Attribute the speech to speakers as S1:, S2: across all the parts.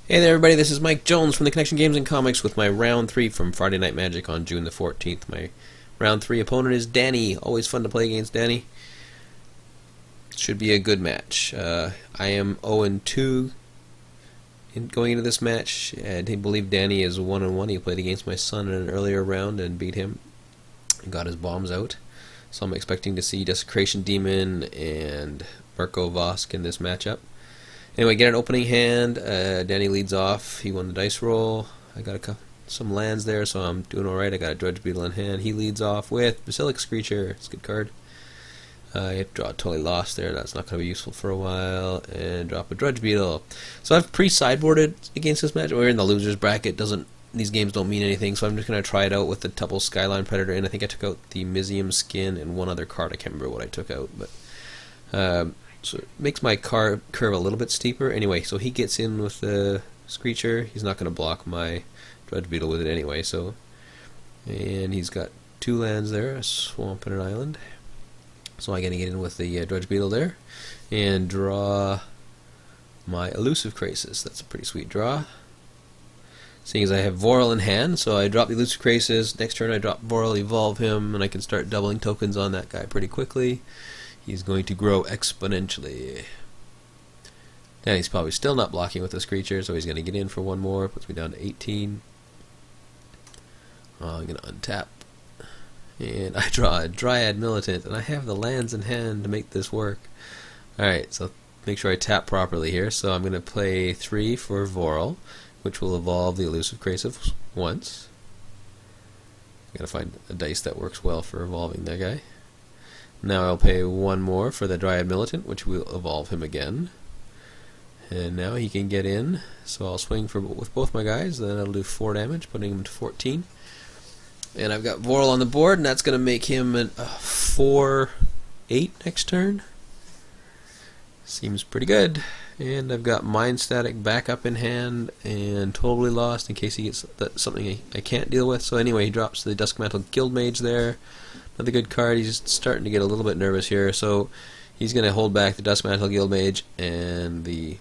S1: Hey there everybody, this is Mike Jones from the Connection Games and Comics with my round 3 from Friday Night Magic on June the 14th. My round 3 opponent is Danny. Always fun to play against Danny. Should be a good match. I am 0-2 going into this match. I believe Danny is 1-1. He played against my son in an earlier round and beat him and got his bombs out. So I'm expecting to see Desecration Demon and Marco Vosk in this matchup. Anyway, get an opening hand. Danny leads off. He won the dice roll. I got some lands there, so I'm doing alright. I got a Drudge Beetle in hand. He leads off with Basilic Screecher. It's a good card. I have to draw Totally Lost there. That's not going to be useful for a while. And drop a Drudge Beetle. So I've pre-sideboarded against this match. We're in the loser's bracket. These games don't mean anything, so I'm just going to try it out with the Double Skyline Predator. And I think I took out the Mizium Skin and one other card. I can't remember what I took out, but so it makes my curve a little bit steeper. Anyway, so he gets in with the Screecher. He's not going to block my Drudge Beetle with it anyway. And he's got 2 lands there, a swamp and an island. So I'm going to get in with the Drudge Beetle there and draw my Elusive Krasis. That's a pretty sweet draw. Seeing as I have Vorl in hand, so I drop the Elusive Krasis. Next turn I drop Vorl, evolve him, and I can start doubling tokens on that guy pretty quickly. He's going to grow exponentially. Now he's probably still not blocking with the Screecher, so he's going to get in for one more. Puts me down to 18. I'm going to untap. And I draw a Dryad Militant, and I have the lands in hand to make this work. Alright, so make sure I tap properly here. So I'm going to play 3 for Vorl, which will evolve the Elusive Krasis once. I've got to find a dice that works well for evolving that guy. Now I'll pay 1 more for the Dryad Militant, which will evolve him again. And now he can get in, so I'll swing with both my guys, then I'll do 4 damage, putting him to 14. And I've got Vorl on the board, and that's going to make him a 4-8 next turn. Seems pretty good. And I've got Mind Static back up in hand, and Totally Lost in case he gets something I can't deal with. So anyway, he drops the Duskmantle Guildmage there. Another good card. He's starting to get a little bit nervous here, so he's going to hold back the Duskmantle Guildmage and the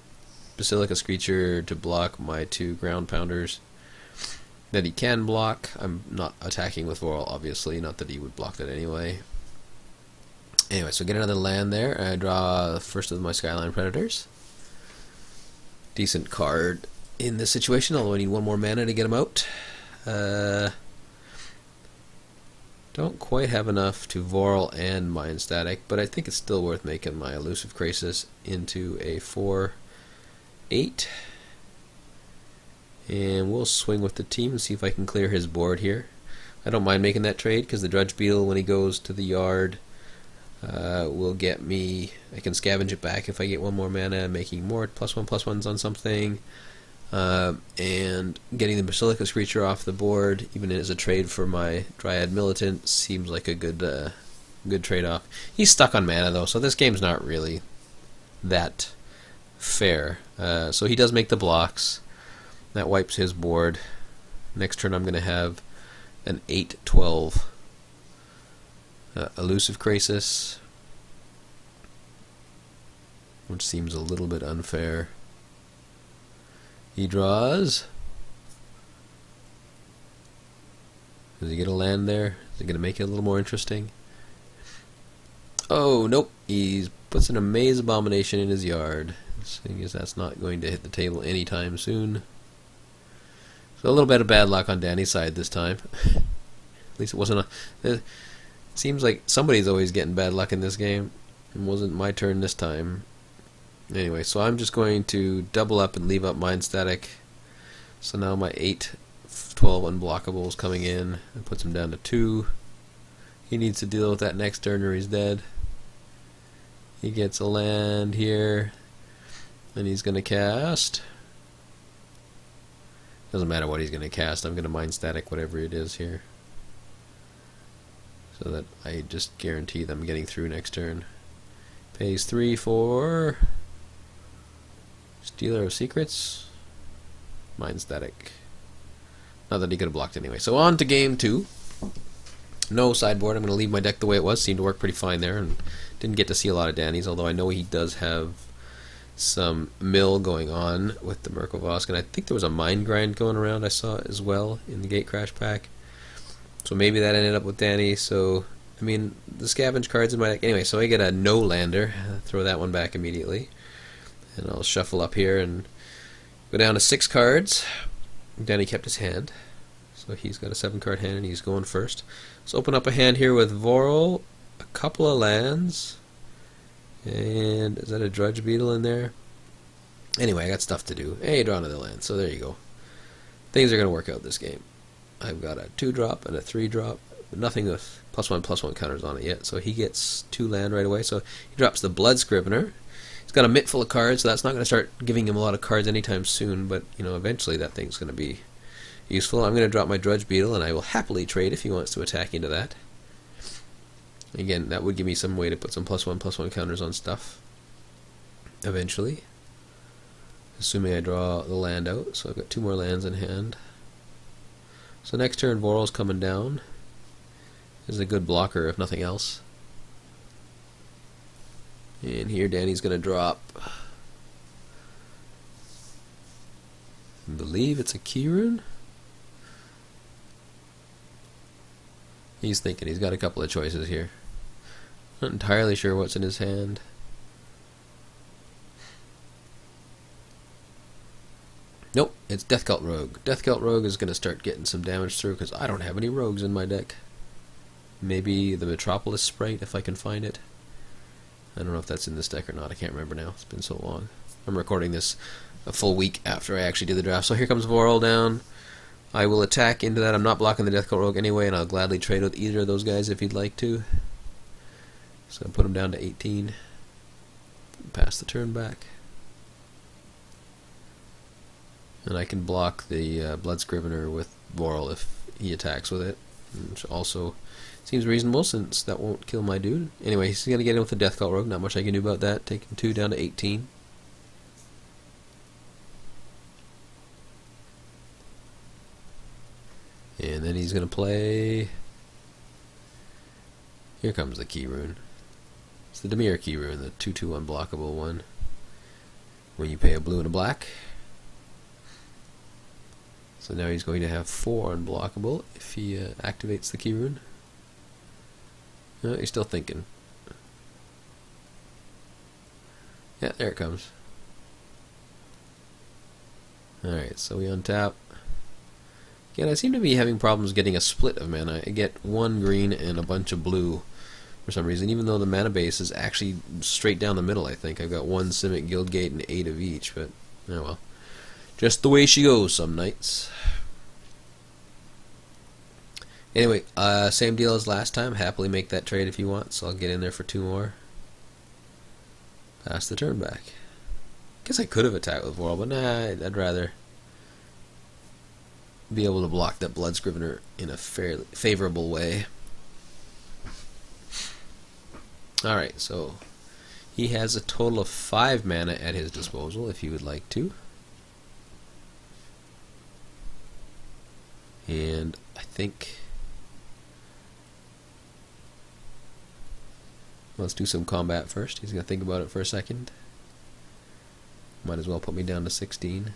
S1: Basilica Screecher to block my 2 Ground Pounders that he can block. I'm not attacking with Vorl, obviously, not that he would block that anyway. Anyway, so get another land there. I draw the first of my Skyline Predators. Decent card in this situation, although I need 1 more mana to get him out. Don't quite have enough to Vorl and Mind Static, but I think it's still worth making my Elusive Krasis into a 4-8. And we'll swing with the team and see if I can clear his board here. I don't mind making that trade because the Drudge Beetle, when he goes to the yard, will get me. I can scavenge it back if I get 1 more mana, making more +1/+1s on something. And getting the Basilica Screecher off the board, even as a trade for my Dryad Militant, seems like a good trade-off. He's stuck on mana though, so this game's not really that fair. So he does make the blocks. That wipes his board. Next turn I'm going to have an 8-12 Elusive Krasis, which seems a little bit unfair. He draws. Does he get a land there? Is it going to make it a little more interesting? Oh, nope. He puts an Amaze Abomination in his yard. Seeing as that's not going to hit the table anytime soon. So a little bit of bad luck on Danny's side this time. At least it wasn't it seems like somebody's always getting bad luck in this game. It wasn't my turn this time. Anyway, so I'm just going to double up and leave up Mind Static. So now my 8-12 unblockables coming in and puts him down to 2. He needs to deal with that next turn or he's dead. He gets a land here, and he's going to cast. Doesn't matter what he's going to cast. I'm going to Mind Static whatever it is here, so that I just guarantee them getting through next turn. Pays 3 for Stealer of Secrets. Mind Static. Not that he could have blocked anyway. So on to game 2. No sideboard. I'm going to leave my deck the way it was. Seemed to work pretty fine there, and didn't get to see a lot of Danny's, although I know he does have some mill going on with the Merkelvosk, and I think there was a mind grind going around I saw as well in the Gate Crash pack. So maybe that ended up with Danny. So I mean, the scavenge cards in my deck. Anyway, so I get a no lander. Throw that one back immediately, and I'll shuffle up here and go down to 6 cards. Danny kept his hand, so he's got a 7-card hand and he's going first. Let's open up a hand here with Vorl, a couple of lands, and is that a Drudge Beetle in there? Anyway, I got stuff to do. Hey, draw another land, so there you go. Things are going to work out this game. I've got a 2-drop and a 3-drop, but nothing with +1/+1 counters on it yet, so he gets 2 land right away. So he drops the Blood Scrivener. He's got a mitt full of cards, so that's not going to start giving him a lot of cards anytime soon, but you know, eventually that thing's going to be useful. I'm going to drop my Drudge Beetle, and I will happily trade if he wants to attack into that. Again, that would give me some way to put some +1/+1 counters on stuff eventually, assuming I draw the land out. So I've got 2 more lands in hand. So next turn, Vorl's coming down. This is a good blocker, if nothing else. And here Danny's going to drop, I believe it's a key rune. He's thinking, he's got a couple of choices here. Not entirely sure what's in his hand. Nope, it's Death Cult Rogue. Death Cult Rogue is going to start getting some damage through because I don't have any rogues in my deck. Maybe the Metropolis Sprite if I can find it. I don't know if that's in this deck or not. I can't remember now. It's been so long. I'm recording this a full week after I actually did the draft. So here comes Vorl down. I will attack into that. I'm not blocking the Death Cult Rogue anyway, and I'll gladly trade with either of those guys if you'd like to. So I'll put him down to 18. Pass the turn back. And I can block the Blood Scrivener with Vorl if he attacks with it, which also seems reasonable since that won't kill my dude. Anyway, he's going to get in with the Death Cult Rogue. Not much I can do about that. Taking 2 down to 18. And then he's going to play... Here comes the key rune. It's the Dimir key rune, the 2/2 unblockable one. When you pay a blue and a black. So now he's going to have 4 unblockable if he activates the key rune. No, he's still thinking. Yeah, there it comes. Alright, so we untap. Again, I seem to be having problems getting a split of mana. I get 1 green and a bunch of blue for some reason, even though the mana base is actually straight down the middle, I think. I've got 1 Simic Guildgate and 8 of each, but oh well. Just the way she goes some nights. Anyway, same deal as last time. Happily make that trade if you want, so I'll get in there for 2 more. Pass the turn back. Guess I could have attacked with Vorl, but nah, I'd rather be able to block that Blood Scrivener in a fairly favorable way. Alright, so he has a total of 5 mana at his disposal if he would like to. And I think... Let's do some combat first. He's going to think about it for a second. Might as well put me down to 16.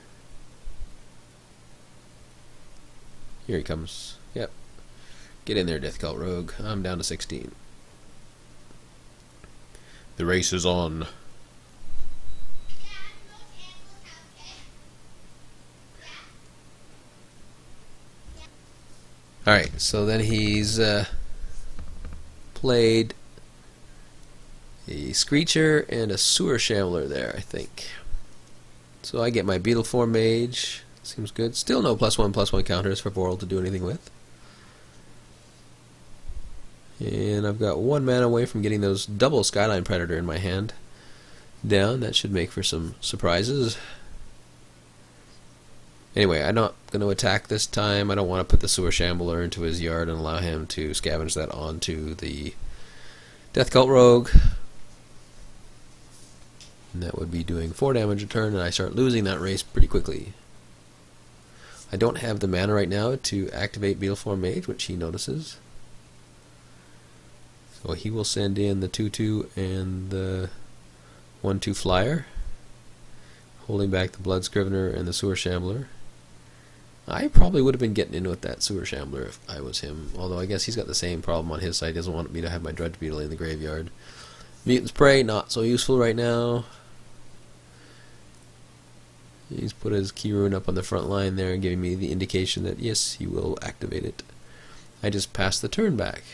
S1: Here he comes. Yep. Get in there, Death Cult Rogue. I'm down to 16. The race is on. Alright, so then he's played a Screecher and a Sewer Shambler there, I think. So I get my Beetle Form Mage. Seems good. Still no +1/+1 counters for Vorl to do anything with. And I've got 1 mana away from getting those double Skyline Predator in my hand down. That should make for some surprises. Anyway, I'm not going to attack this time. I don't want to put the Sewer Shambler into his yard and allow him to scavenge that onto the Death Cult Rogue. And that would be doing 4 damage a turn, and I start losing that race pretty quickly. I don't have the mana right now to activate Beetle Form Mage, which he notices. So he will send in the 2/2 and the 1/2 flyer. holding back the Blood Scrivener and the Sewer Shambler. I probably would have been getting in with that Sewer Shambler if I was him, although I guess he's got the same problem on his side. He doesn't want me to have my Dredge Beetle in the graveyard. Mutant's Prey, not so useful right now. He's put his key rune up on the front line there and giving me the indication that yes, he will activate it. I just passed the turn back.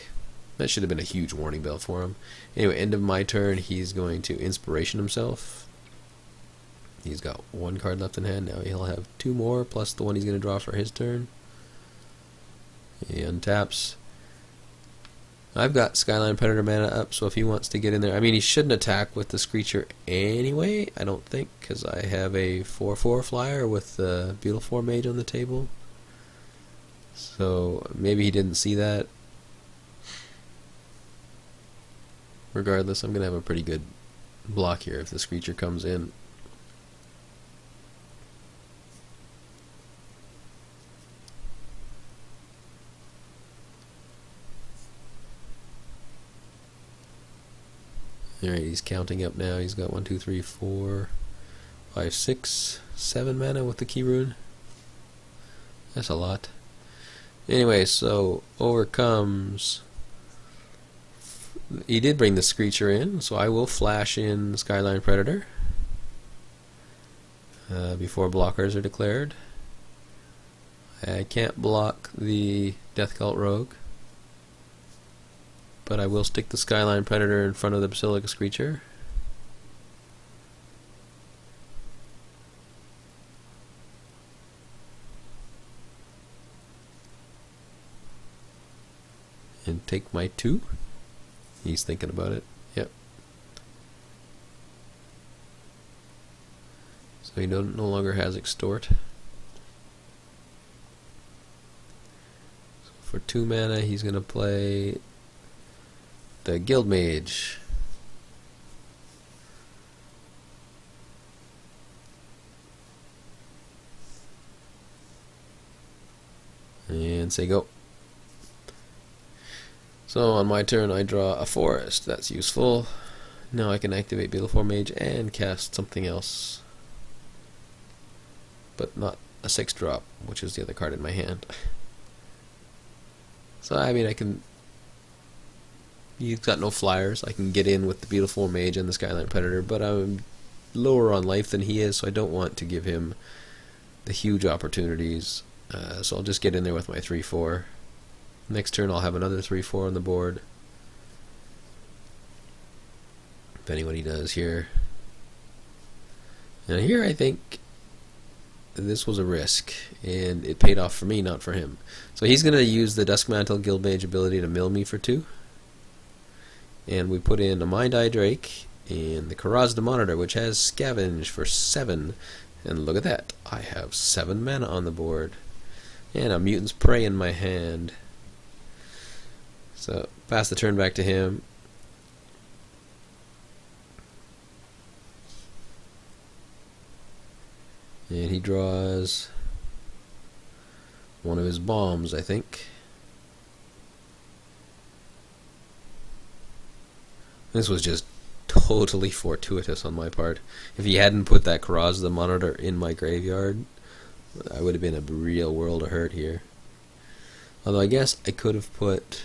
S1: That should have been a huge warning bell for him. Anyway, end of my turn, he's going to Inspiration himself. He's got one card left in hand. Now he'll have two more, plus the one he's going to draw for his turn. He untaps. I've got Skyline Predator mana up, so if he wants to get in there... I mean, he shouldn't attack with the Screecher anyway, I don't think, because I have a 4/4 flyer with the Beautiful Mage on the table. So, maybe he didn't see that. Regardless, I'm going to have a pretty good block here if the Screecher comes in. Alright, he's counting up now. He's got 1, 2, 3, 4, 5, 6, 7 mana with the key rune. That's a lot. Anyway, so over comes... He did bring the Screecher in, so I will flash in Skyline Predator before blockers are declared. I can't block the Death Cult Rogue, but I will stick the Skyline Predator in front of the Basilica Screecher. And take my 2. He's thinking about it. Yep. So he no longer has Extort. So for 2 mana, he's going to play the Guild Mage. And say go. So on my turn I draw a forest. That's useful. Now I can activate Beautiful Mage and cast something else. But not a 6-drop, which is the other card in my hand. So I mean I can... He's got no flyers. I can get in with the Beautiful Mage and the Skyline Predator, but I'm lower on life than he is, so I don't want to give him the huge opportunities. So I'll just get in there with my 3/4. Next turn I'll have another 3/4 on the board, depending what he does here. Now here I think this was a risk, and it paid off for me, not for him. So he's going to use the Duskmantle Guildmage ability to mill me for 2. And we put in a Mind Eye Drake and the Karazda Monitor, which has Scavenge for 7. And look at that, I have 7 mana on the board. And a Mutant's Prey in my hand. So, pass the turn back to him. And he draws one of his bombs, I think. This was just totally fortuitous on my part. If he hadn't put that Karazda Monitor in my graveyard, I would have been a real world of hurt here. Although I guess I could have put...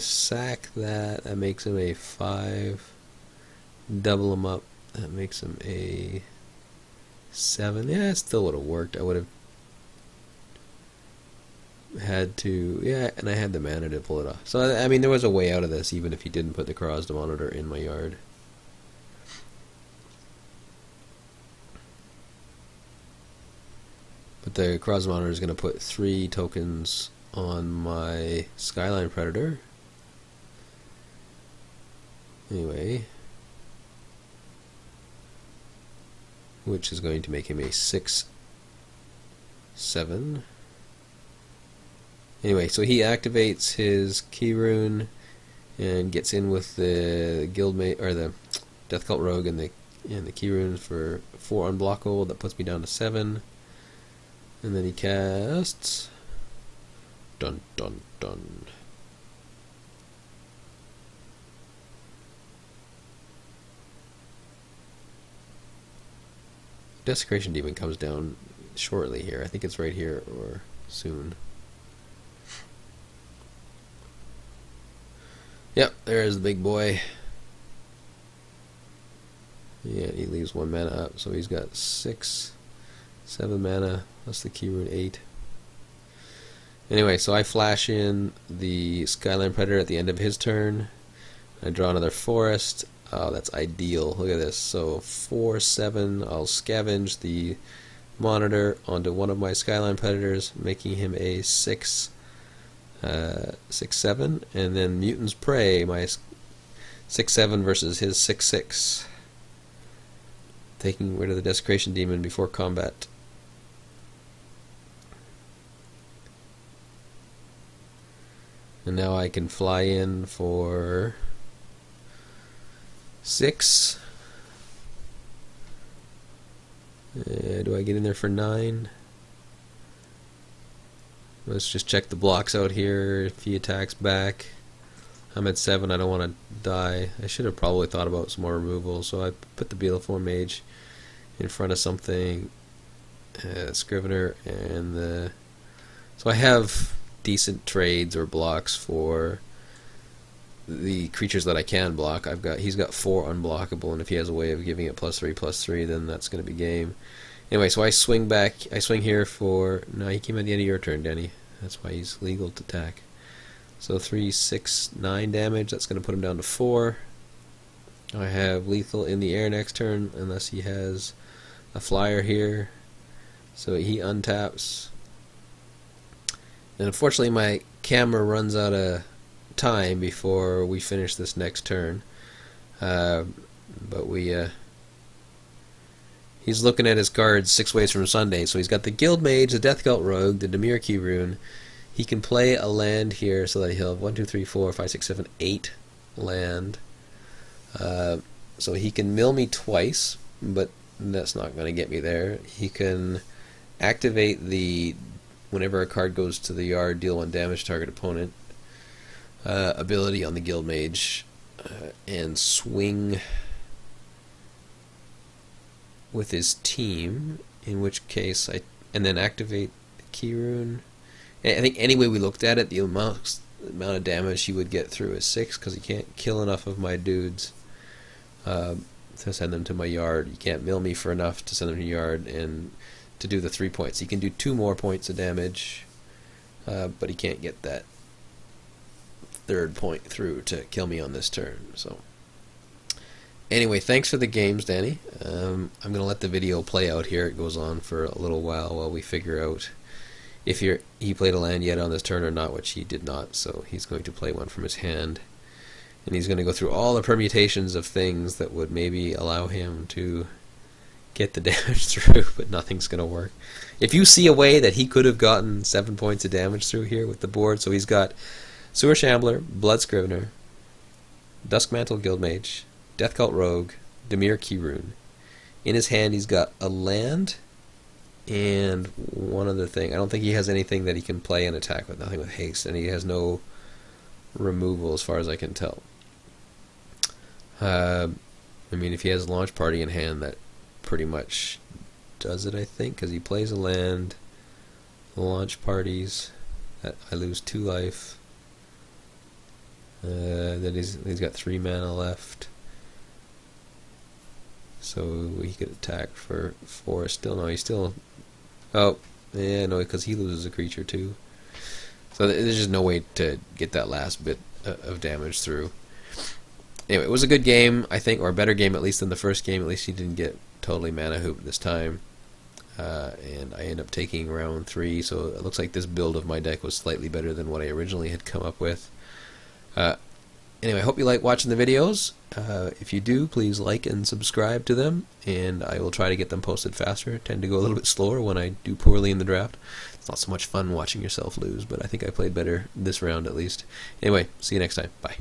S1: sack that. That makes him a 5. Double him up. That makes him a 7. Yeah, it still would have worked. I would have had to... Yeah, and I had the mana to pull it off. So, I mean, there was a way out of this, even if he didn't put the Karazda Monitor in my yard. But the Karazda Monitor is going to put 3 tokens on my Skyline Predator. Anyway, which is going to make him a 6/7. Anyway, so he activates his key rune and gets in with the Guildmate or the Death Cult Rogue and the key rune for 4 unblockable. That puts me down to 7. And then he casts... Dun dun dun. Desecration Demon comes down shortly here. I think it's right here or soon. Yep, there's the big boy. Yeah, he leaves 1 mana up, so he's got 6, 7 mana, plus the key rune 8. Anyway, so I flash in the Skyline Predator at the end of his turn. I draw another forest. Oh, that's ideal. Look at this. So 4, 7, I'll scavenge the monitor onto one of my Skyline Predators, making him a 6, 6, 7, and then Mutant's Prey, my 6, 7 versus his 6, 6. Taking rid of the Desecration Demon before combat. And now I can fly in for 6. Do I get in there for 9? Let's just check the blocks out here. If he attacks back, I'm at 7. I don't want to die. I should have probably thought about some more removal, so I put the Beetleform Mage in front of something, Scrivener, and the. So I have decent trades or blocks for the creatures that I can block. He's got 4 unblockable, and if he has a way of giving it +3/+3, then that's going to be game. Anyway, so I swing back. I swing here for. No, he came at the end of your turn, Danny. That's why he's legal to attack. So 3, 6, 9 damage. That's going to put him down to 4. I have lethal in the air next turn, unless he has a flyer here. So he untaps. And unfortunately, my camera runs out of time before we finish this next turn. But he's looking at his cards 6 ways from Sunday. So he's got the Guild Mage, the Death Cult Rogue, the Dimir Key Rune. He can play a land here so that he'll have 1, 2, 3, 4, 5, 6, 7, 8 land. So he can mill me twice, but that's not going to get me there. He can activate the whenever a card goes to the yard, deal 1 damage to target opponent ability on the Guild Mage, and swing with his team, in which case and then activate the Key Rune. I think any way we looked at it, the amount of damage he would get through is 6, because he can't kill enough of my dudes to send them to my yard. You can't mill me for enough to send them to yard and to do the 3 points. He can do 2 more points of damage, but he can't get that 3rd point through to kill me on this turn. So anyway, thanks for the games, Danny. I'm going to let the video play out here. It goes on for a little while we figure out if he played a land yet on this turn or not, which he did not. So he's going to play one from his hand, and he's going to go through all the permutations of things that would maybe allow him to get the damage through, but nothing's going to work. If you see a way that he could have gotten 7 points of damage through here with the board, so he's got Sewer Shambler, Blood Scrivener, Duskmantle Guildmage, Death Cult Rogue, Dimir Key Rune. In his hand he's got a land and one other thing. I don't think he has anything that he can play and attack with, nothing with haste, and he has no removal as far as I can tell. I mean, if he has Launch Party in hand, that pretty much does it, I think, because he plays a land, launch parties, I lose 2 life, then he's got 3 mana left, so he could attack for 4 still. No, he's still, oh, yeah, no, because he loses a creature too, so there's just no way to get that last bit of damage through. Anyway, it was a good game, I think, or a better game at least than the first game. At least he didn't get totally mana hooped this time. And I end up taking round 3, so it looks like this build of my deck was slightly better than what I originally had come up with. Anyway, I hope you like watching the videos. If you do, please like and subscribe to them, and I will try to get them posted faster. I tend to go a little bit slower when I do poorly in the draft. It's not so much fun watching yourself lose, but I think I played better this round at least. Anyway, see you next time. Bye.